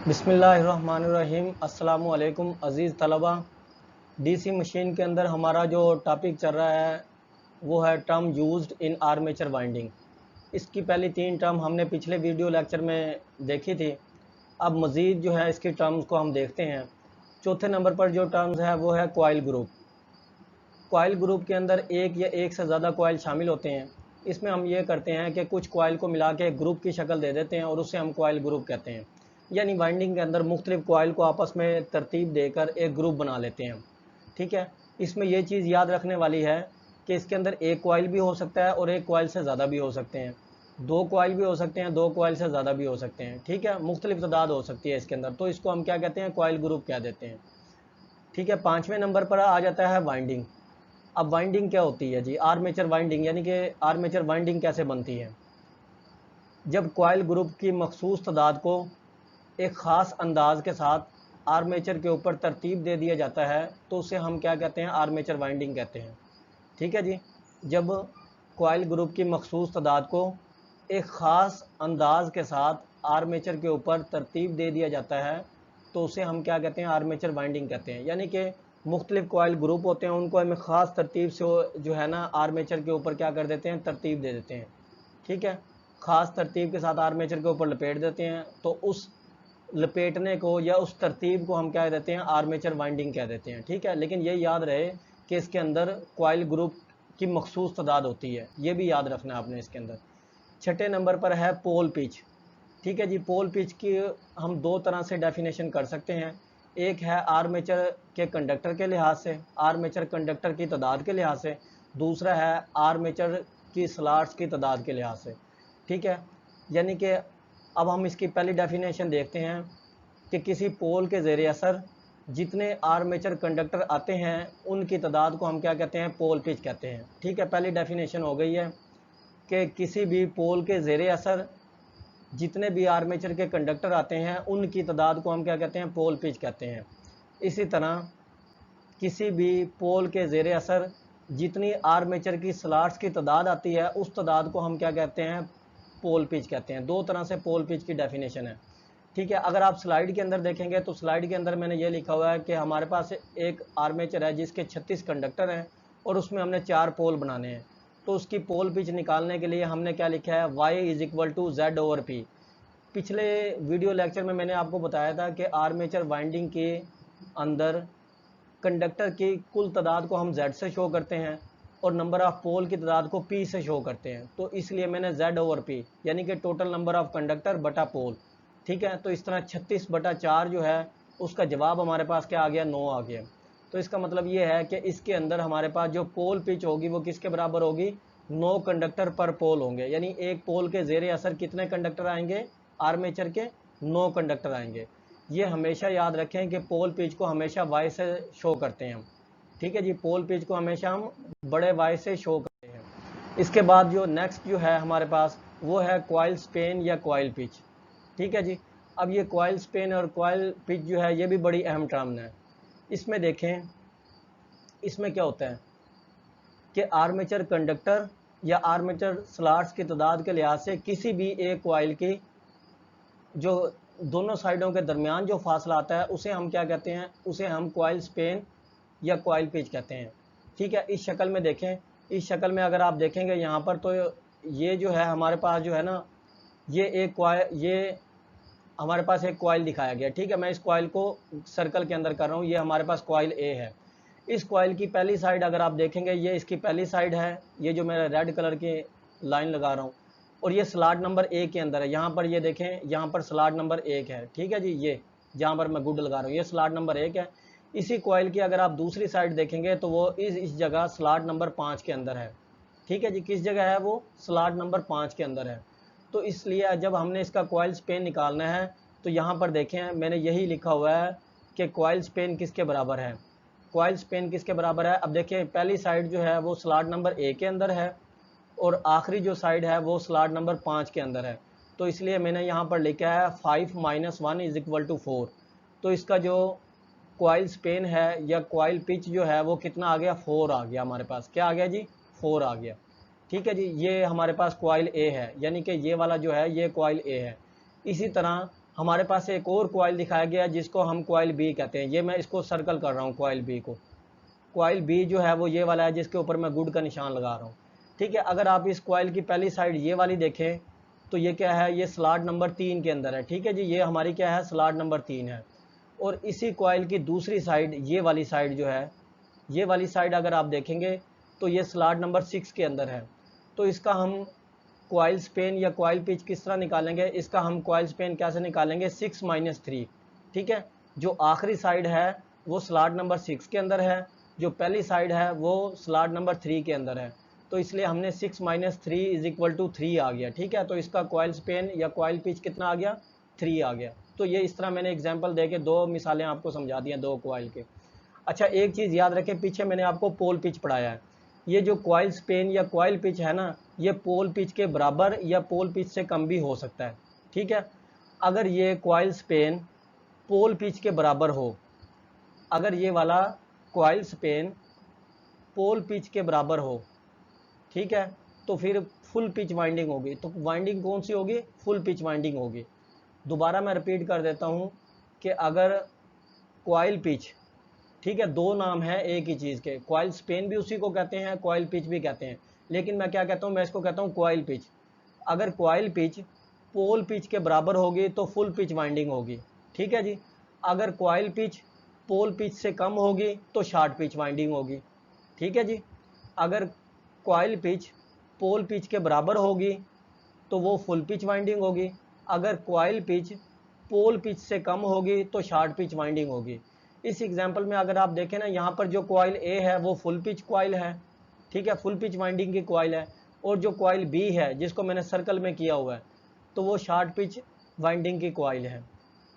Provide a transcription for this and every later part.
बिस्मिल्लाहिर्रहमानिर्रहीम। अस्सलामु अलैकुम अज़ीज़ तलबा। डीसी मशीन के अंदर हमारा जो टॉपिक चल रहा है वो है term used in armature winding. इसकी पहली 3 टर्म हमने पिछले वीडियो लेक्चर में देखी थी। अब मज़ीद जो है इसकी टर्म्स को हम देखते हैं। चौथे नंबर पर जो टर्म्स है वो है कॉइल ग्रुप। कॉइल ग्रुप के अंदर एक या एक से ज़्यादा कॉइल शामिल होते हैं। इसमें हम ये करते हैं कि कुछ कॉइल को मिला के ग्रुप की शक्ल दे देते हैं और उससे हम कॉइल ग्रुप कहते हैं। यानी वाइंडिंग के अंदर मुख्तलिफ कॉइल को आपस में तरतीब देकर एक ग्रुप बना लेते हैं। ठीक है, इसमें यह चीज़ याद रखने वाली है कि इसके अंदर एक कॉइल भी हो सकता है और एक कॉइल से ज़्यादा भी हो सकते हैं। 2 कॉइल भी हो सकते हैं, 2 कॉइल से ज़्यादा भी हो सकते हैं। ठीक है, मुख्तलिफ तादाद हो सकती है इसके अंदर, तो इसको हम क्या कहते हैं, कॉइल ग्रुप कह देते हैं। ठीक है, 5वें नंबर पर आ जाता है वाइंडिंग। अब वाइंडिंग क्या होती है जी? आर्मेचर वाइंडिंग, यानी कि आर्मेचर वाइंडिंग कैसे बनती है? जब कॉइल ग्रुप की मखसूस तादाद को एक ख़ास अंदाज के साथ आर्मेचर के ऊपर तरतीब दे दिया जाता है तो उसे हम क्या कहते हैं, आर्मेचर वाइंडिंग कहते हैं। ठीक है जी, जब कॉइल ग्रुप की मखसूस तादाद को एक ख़ास अंदाज के साथ आर्मेचर के ऊपर तरतीब दे दिया जाता है तो उसे हम क्या कहते हैं, आर्मेचर वाइंडिंग कहते हैं। यानी कि मुख्तलिफ कॉइल ग्रुप होते हैं, उनको हमें ख़ास तरतीब से जो है ना आर्मेचर के ऊपर क्या कर देते हैं, तरतीब दे देते हैं। ठीक है, ख़ास तरतीब के साथ आर्मेचर के ऊपर लपेट देते हैं तो उस लपेटने को या उस तरतीब को हम क्या देते हैं, आर्मेचर वाइंडिंग कह देते हैं। ठीक है, लेकिन ये याद रहे कि इसके अंदर कॉइल ग्रुप की मखसूस तादाद होती है, ये भी याद रखना है आपने इसके अंदर। 6ठे नंबर पर है पोल पिच। ठीक है जी, पोल पिच की हम 2 तरह से डेफिनेशन कर सकते हैं। एक है आर्मेचर के कंडक्टर के लिहाज से, आर्मेचर कंडक्टर की तादाद के लिहाज से। दूसरा है आर्मेचर की स्लॉट्स की तादाद के लिहाज से। ठीक है, यानी कि अब हम इसकी पहली डेफिनेशन देखते हैं कि किसी पोल के ज़ेरे असर जितने आर्मेचर कंडक्टर आते हैं उनकी तादाद को हम क्या कहते हैं, पोल पिच कहते हैं। ठीक है, पहली डेफिनेशन हो गई है कि किसी भी पोल के ज़ेरे असर जितने भी आर्मेचर के कंडक्टर आते हैं उनकी तादाद को हम क्या कहते हैं, पोल पिच कहते हैं। इसी तरह किसी भी पोल के ज़ेरे असर जितनी आर्मेचर की स्लॉट्स की तादाद आती है उस तादाद को हम क्या कहते हैं, पोल पिच कहते हैं। 2 तरह से पोल पिच की डेफिनेशन है। ठीक है, अगर आप स्लाइड के अंदर देखेंगे तो स्लाइड के अंदर मैंने ये लिखा हुआ है कि हमारे पास एक आर्मेचर है जिसके 36 कंडक्टर हैं और उसमें हमने 4 पोल बनाने हैं। तो उसकी पोल पिच निकालने के लिए हमने क्या लिखा है, y = z/p। पिछले वीडियो लेक्चर में मैंने आपको बताया था कि आर्मेचर वाइंडिंग के अंदर कंडक्टर की कुल तादाद को हम z से शो करते हैं और नंबर ऑफ़ पोल की तादाद को p से शो करते हैं। तो इसलिए मैंने z/p यानी कि टोटल नंबर ऑफ़ कंडक्टर बटा पोल। ठीक है, तो इस तरह 36/4 जो है उसका जवाब हमारे पास क्या आ गया, 9 आ गया। तो इसका मतलब ये है कि इसके अंदर हमारे पास जो पोल पिच होगी वो किसके बराबर होगी, 9 कंडक्टर पर पोल होंगे। यानी एक पोल के ज़ेरे असर कितने कंडक्टर आएंगे, आर्मेचर के 9 कंडक्टर आएंगे। ये हमेशा याद रखें कि पोल पिच को हमेशा वाई से शो करते हैं हम। ठीक है जी, पोल पिच को हमेशा हम बड़े वाई से शो करते हैं। इसके बाद जो नेक्स्ट जो है हमारे पास वो है कॉइल स्पेन या कॉइल पिच। ठीक है जी, अब ये कॉइल स्पेन और कॉइल पिच जो है ये भी बड़ी अहम टर्म है। इसमें देखें, इसमें क्या होता है कि आर्मेचर कंडक्टर या आर्मेचर स्लॉट्स की तादाद के लिहाज से किसी भी एक कॉइल की जो दोनों साइडों के दरमियान जो फासला आता है उसे हम क्या कहते हैं, उसे हम कॉइल स्पेन या कॉइल पिच कहते हैं। ठीक है, इस शक्ल में देखें, इस शक्ल में अगर आप देखेंगे यहाँ पर तो ये जो है हमारे पास जो है ना, ये एक कॉइल, ये हमारे पास एक कॉइल दिखाया गया। ठीक है, मैं इस कॉइल को सर्कल के अंदर कर रहा हूँ, ये हमारे पास कॉइल ए है। इस कॉइल की पहली साइड अगर आप देखेंगे, ये इसकी पहली साइड है, ये जो मैं रेड कलर की लाइन लगा रहा हूँ, और ये स्लॉट नंबर 1 के अंदर है। यहाँ पर ये देखें, यहाँ पर स्लॉट नंबर 1 है। ठीक है जी, ये जहाँ पर मैं गुड लगा रहा हूँ ये स्लॉट नंबर 1 है। इसी कॉइल की अगर आप दूसरी साइड देखेंगे तो वो इस जगह स्लॉट नंबर 5 के अंदर है। ठीक है जी, किस जगह है वो, स्लॉट नंबर 5 के अंदर है। तो इसलिए जब हमने इसका कॉइल स्पेन निकालना है तो यहाँ पर देखें मैंने यही लिखा हुआ है कि कॉइल स्पेन किसके बराबर है, कॉइल स्पेन किसके बराबर है। अब देखिए, पहली साइड जो है वो स्लॉट नंबर 1 के अंदर है और आखिरी जो साइड है वो स्लॉट नंबर 5 के अंदर है। तो इसलिए मैंने यहाँ पर लिखा है 5 - 1 = 4। तो इसका जो कॉइल स्पेन है या कॉइल पिच जो है वो कितना आ गया, 4 आ गया हमारे पास। क्या आ गया जी, 4 आ गया। ठीक है जी, ये हमारे पास कॉइल ए है, यानी कि ये वाला जो है ये कॉइल ए है। इसी तरह हमारे पास एक और कॉइल दिखाया गया है जिसको हम कॉइल बी कहते हैं। ये मैं इसको सर्कल कर रहा हूँ कॉइल बी को। कॉइल बी जो है वो ये वाला है जिसके ऊपर मैं गुड का निशान लगा रहा हूँ। ठीक है, अगर आप इस कॉइल की पहली साइड ये वाली देखें तो ये क्या है, ये स्लॉट नंबर 3 के अंदर है। ठीक है जी, ये हमारी क्या है, स्लॉट नंबर 3 है। और इसी कॉइल की दूसरी साइड ये वाली साइड जो है, ये वाली साइड अगर आप देखेंगे तो ये स्लॉट नंबर 6 के अंदर है। तो इसका हम कॉइल स्पेन या कॉइल पिच किस तरह निकालेंगे, इसका हम कॉइल स्पेन कैसे निकालेंगे, 6 - 3। ठीक है, जो आखिरी साइड है वो स्लॉट नंबर 6 के अंदर है, जो पहली साइड है वो स्लॉट नंबर 3 के अंदर है। तो इसलिए हमने 6 - 3 = 3 आ गया। ठीक है, तो इसका कॉइल स्पेन या कॉइल पिच कितना आ गया, 3 आ गया। तो ये इस तरह मैंने एग्जांपल देके 2 मिसालें आपको समझा दी हैं 2 कॉइल के। अच्छा, एक चीज़ याद रखें, पीछे मैंने आपको पोल पिच पढ़ाया है। ये जो कॉइल स्पेन या कॉइल पिच है ना, ये पोल पिच के बराबर या पोल पिच से कम भी हो सकता है। ठीक है, अगर ये कॉइल स्पेन पोल पिच के बराबर हो, अगर ये वाला कॉइल स्पेन पोल पिच के बराबर हो, ठीक है, तो फिर फुल पिच वाइंडिंग होगी। तो वाइंडिंग कौन सी होगी, फुल पिच वाइंडिंग होगी। दोबारा मैं रिपीट कर देता हूँ कि अगर कॉइल पिच, ठीक है, दो नाम है एक ही चीज़ के, कॉइल स्पेन भी उसी को कहते हैं, कॉइल पिच भी कहते हैं, लेकिन मैं क्या कहता हूँ, मैं इसको कहता हूँ कॉइल पिच। अगर कॉइल पिच पोल पिच के बराबर होगी तो फुल पिच वाइंडिंग होगी। ठीक है जी, अगर कॉइल पिच पोल पिच से कम होगी तो शॉर्ट पिच वाइंडिंग होगी। ठीक है जी, अगर कॉइल पिच पोल पिच के बराबर होगी तो वो फुल पिच वाइंडिंग होगी। अगर कॉइल पिच पोल पिच से कम होगी तो शॉर्ट पिच वाइंडिंग होगी। इस एग्जांपल में अगर आप देखें ना, यहाँ पर जो कॉइल ए है वो फुल पिच कॉइल है। ठीक है, फुल पिच वाइंडिंग की कॉइल है। और जो कॉइल बी है जिसको मैंने सर्कल में किया हुआ है, तो वो शॉर्ट पिच वाइंडिंग की कॉइल है।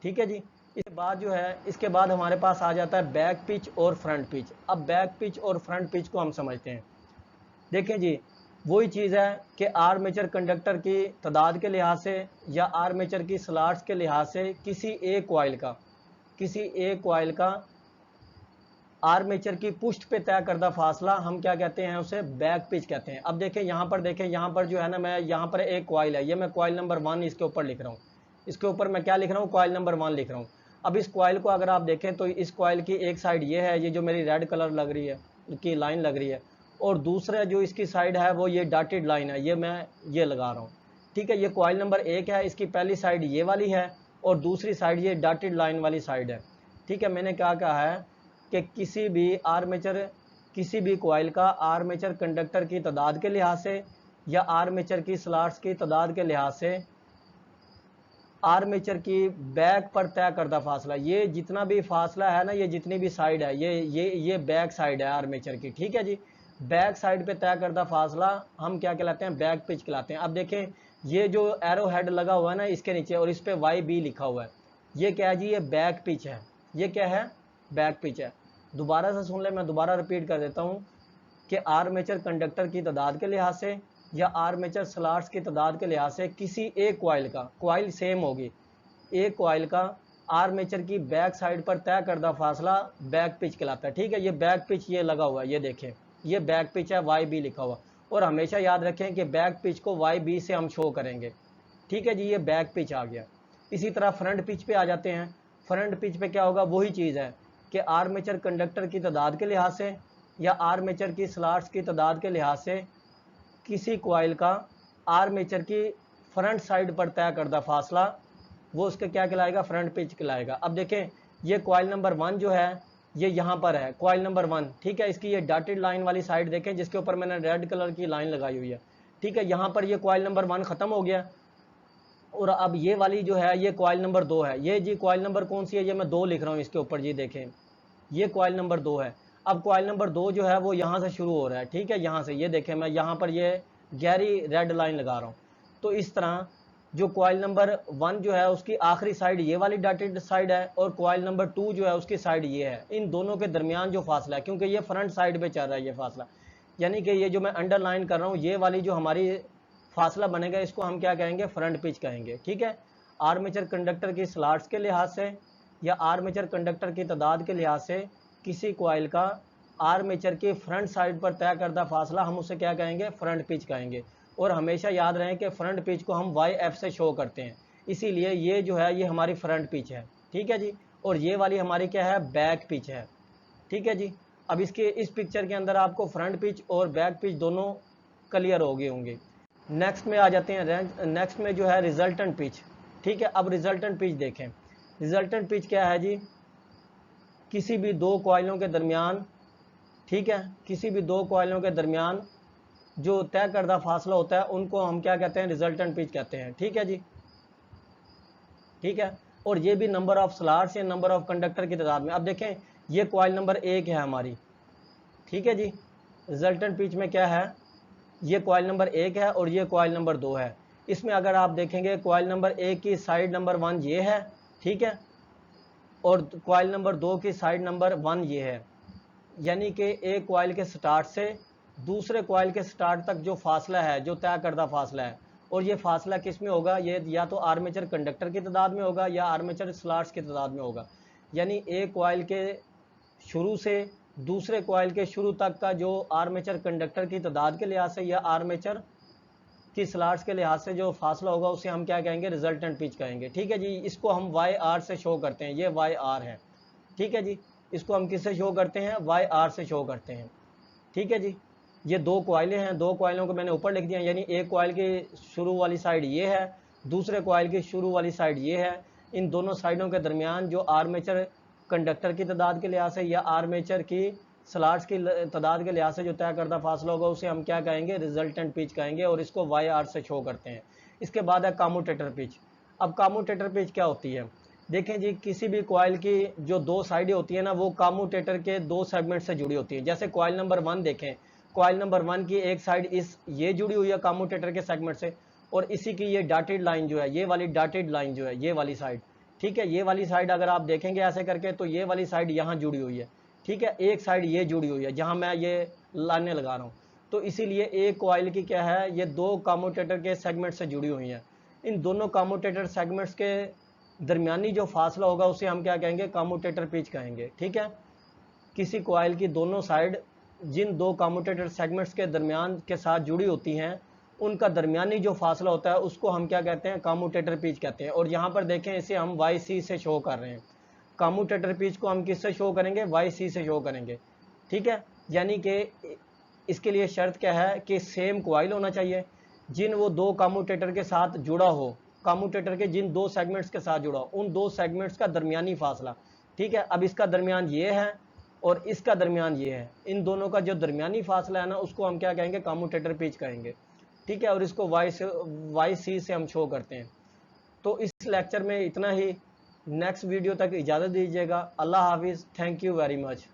ठीक है जी, इसके बाद जो है, इसके बाद हमारे पास आ जाता है बैक पिच और फ्रंट पिच। अब बैक पिच और फ्रंट पिच को हम समझते हैं। देखें जी, वही चीज़ है कि आर्मेचर कंडक्टर की तादाद के लिहाज से या आर्मेचर की स्लॉट्स के लिहाज से किसी एक कॉइल का आर्मेचर की पुष्ट पे तय करदा फासला हम क्या कहते हैं, उसे बैक पिच कहते हैं। अब देखें यहाँ पर, देखें यहाँ पर जो है ना, मैं यहाँ पर एक कॉइल है, ये मैं कॉइल नंबर 1 इसके ऊपर लिख रहा हूँ। इसके ऊपर मैं क्या लिख रहा हूँ, कॉइल नंबर 1 लिख रहा हूँ। अब इस कॉइल को अगर आप देखें तो इस कॉइल की एक साइड ये है, ये जो मेरी रेड कलर लग रही है की लाइन लग रही है, और दूसरा जो इसकी साइड है वो ये डॉटेड लाइन है, ये मैं ये लगा रहा हूँ। ठीक है, ये कॉइल नंबर 1 है, इसकी पहली साइड ये वाली है और दूसरी साइड ये डॉटेड लाइन वाली साइड है। ठीक है, मैंने क्या कहा है कि किसी भी कॉइल का आर्मेचर कंडक्टर की तादाद के लिहाज से या आर्मेचर की स्लॉट्स की तादाद के लिहाज से आर्मेचर की बैक पर तय करदा फासला, ये जितना भी फासला है ना, ये जितनी भी साइड है, ये बैक साइड है आर्मेचर की। ठीक है जी, बैक साइड पे तय करदा फासला हम क्या कहलाते हैं, बैक पिच कहलाते हैं। अब देखें, ये जो एरो हेड लगा हुआ है ना इसके नीचे और इस पे YB लिखा हुआ है, ये क्या है जी, ये बैक पिच है। ये क्या है, बैक पिच है। दोबारा से सुन ले, मैं दोबारा रिपीट कर देता हूँ कि आर्मेचर कंडक्टर की तादाद के लिहाज से या आर्मेचर स्लॉट्स की तादाद के लिहाज से किसी एक कॉइल का, कॉइल सेम होगी, एक कॉइल का आर्मेचर की बैक साइड पर तय करदा फासला बैक पिच कहलाता है। ठीक है, ये बैक पिच ये लगा हुआ है, ये देखें, ये बैक पिच है, YB लिखा हुआ। और हमेशा याद रखें कि बैक पिच को YB से हम शो करेंगे। ठीक है जी, ये बैक पिच आ गया। इसी तरह फ्रंट पिच पे आ जाते हैं। फ्रंट पिच पे क्या होगा, वही चीज़ है कि आर्मेचर कंडक्टर की तादाद के लिहाज से या आर्मेचर की स्लॉट्स की तादाद के लिहाज से किसी कॉइल का आर्मेचर की फ्रंट साइड पर तय करदा फासला वो उसके क्या कहलाएगा, फ्रंट पिच कहलाएगा। अब देखें, ये कॉइल नंबर 1 जो है ये यहाँ पर है, कॉइल नंबर 1। ठीक है, इसकी ये डॉटेड लाइन वाली साइड देखें जिसके ऊपर मैंने रेड कलर की लाइन लगाई हुई है। ठीक है, यहाँ पर ये कॉइल नंबर 1 ख़त्म हो गया और अब ये वाली जो है ये कॉइल नंबर 2 है। ये जी कॉइल नंबर कौन सी है, ये मैं 2 लिख रहा हूँ इसके ऊपर जी, देखें ये कॉइल नंबर 2 है। अब कॉइल नंबर 2 जो है वो यहाँ से शुरू हो रहा है। ठीक है, यहाँ से ये देखें, मैं यहाँ पर ये गहरी रेड लाइन लगा रहा हूँ। तो इस तरह जो कॉइल नंबर 1 जो है उसकी आखिरी साइड ये वाली डॉटेड साइड है और कॉइल नंबर 2 जो है उसकी साइड ये है। इन दोनों के दरमियान जो फासला है, क्योंकि ये फ्रंट साइड पे चल रहा है ये फासला, यानी कि ये जो मैं अंडरलाइन कर रहा हूँ ये वाली जो हमारी फासला बनेगा इसको हम क्या कहेंगे, फ्रंट पिच कहेंगे। ठीक है, आर्मेचर कंडक्टर की स्लॉट्स के लिहाज से या आर्मेचर कंडक्टर की तादाद के लिहाज से किसी कॉइल का आर्मेचर की फ्रंट साइड पर तय करदा फासला हम उसे क्या कहेंगे, फ्रंट पिच कहेंगे। और हमेशा याद रहे कि फ्रंट पिच को हम YF से शो करते हैं। इसीलिए ये जो है ये हमारी फ्रंट पिच है, ठीक है जी। और ये वाली हमारी क्या है, बैक पिच है, ठीक है जी। अब इसके इस पिक्चर के अंदर आपको फ्रंट पिच और बैक पिच दोनों क्लियर हो गए होंगे। नेक्स्ट में आ जाते हैं, नेक्स्ट में जो है रिजल्टेंट पिच, ठीक है। अब रिजल्टेंट पिच देखें, रिजल्टेंट पिच क्या है जी, किसी भी दो कॉइलों के दरमियान, ठीक है, किसी भी दो कॉइलों के दरमियान जो तय करदा फासला होता है उनको हम क्या कहते हैं, रिजल्टेंट पिच कहते हैं, ठीक है जी, ठीक है। और ये भी नंबर ऑफ स्लॉट्स या नंबर ऑफ कंडक्टर की तादाद में। अब देखें ये कॉइल नंबर 1 है हमारी, ठीक है जी। रिजल्टेंट पिच में क्या है, ये कॉइल नंबर 1 है और ये कॉइल नंबर 2 है। इसमें अगर आप देखेंगे कॉइल नंबर 1 की साइड नंबर 1 ये है, ठीक है, और कॉइल नंबर 2 की साइड नंबर 1 ये है। यानी कि एक कॉइल के स्टार्ट से दूसरे कॉइल के स्टार्ट तक जो फासला है, जो तय करदा फासला है, और ये फासला किस में होगा, ये या तो आर्मेचर कंडक्टर की तादाद में होगा या आर्मेचर स्लॉट्स की तादाद में होगा। यानी एक कॉइल के शुरू से दूसरे कॉइल के शुरू तक का जो आर्मेचर कंडक्टर की तादाद के लिहाज से या आर्मेचर की स्लॉट्स के लिहाज से जो फासला होगा उसे हम क्या कहेंगे, रिजल्टेंट पिच कहेंगे, ठीक है जी। इसको हम वाई आर से शो करते हैं, ये वाई आर है, ठीक है जी। इसको हम किससे शो करते हैं, वाई आर से शो करते हैं, ठीक है जी। ये दो कॉइलें हैं, दो कॉइलों को मैंने ऊपर लिख दिया, यानी एक कॉइल की शुरू वाली साइड ये है, दूसरे कॉइल की शुरू वाली साइड ये है। इन दोनों साइडों के दरमियान जो आर्मेचर कंडक्टर की तादाद के लिहाज से या आर्मेचर की स्लॉट्स की तादाद के लिहाज से जो तय करदा फासला होगा उसे हम क्या कहेंगे, रिजल्टेंट पिच कहेंगे, और इसको वाई आर से शो करते हैं। इसके बाद है कम्यूटेटर पिच। अब कम्यूटेटर पिच क्या होती है, देखें जी, किसी भी कॉइल की जो दो साइडें होती है ना, वो कम्यूटेटर के दो सेगमेंट से जुड़ी होती है। जैसे कॉइल नंबर 1 देखें, कॉइल नंबर 1 की एक साइड इस ये जुड़ी हुई है कम्यूटेटर के सेगमेंट से, और इसी की ये डॉटेड लाइन जो है, ये वाली डॉटेड लाइन जो है, ये वाली साइड, ठीक है, ये वाली साइड अगर आप देखेंगे ऐसे करके तो ये वाली साइड यहाँ जुड़ी हुई है, ठीक है। एक साइड ये जुड़ी हुई है जहाँ मैं ये लाइनें लगा रहा हूँ। तो इसीलिए एक कॉइल की क्या है, ये दो कम्यूटेटर के सेगमेंट से जुड़ी हुई हैं। इन दोनों कम्यूटेटर सेगमेंट्स के दरमियानी जो फासला होगा उसे हम क्या कहेंगे, कम्यूटेटर पिच कहेंगे, ठीक है। किसी कॉइल की दोनों साइड जिन दो कम्यूटेटर सेगमेंट्स के दरमियान के साथ जुड़ी होती हैं, उनका दरमियानी जो फासला होता है उसको हम क्या कहते हैं, कम्यूटेटर पिच कहते हैं। और यहाँ पर देखें इसे हम वाई सी से शो कर रहे हैं। कम्यूटेटर पिच को हम किससे शो करेंगे, वाई सी से शो करेंगे, ठीक है। यानी कि इसके लिए शर्त क्या है कि सेम कॉइल होना चाहिए, जिन वो दो कम्यूटेटर के साथ जुड़ा हो, कम्यूटेटर के जिन दो सेगमेंट्स के साथ जुड़ा हो, उन दो सेगमेंट्स का दरमियानी फासला, ठीक है। अब इसका दरमियान ये है और इसका दरमियान ये है, इन दोनों का जो दरमियानी फासला है ना, उसको हम क्या कहेंगे, कम्यूटेटर पिच कहेंगे, ठीक है। और इसको वाई सी से हम शो करते हैं। तो इस लेक्चर में इतना ही, नेक्स्ट वीडियो तक इजाज़त दीजिएगा। अल्लाह हाफिज़, थैंक यू वेरी मच।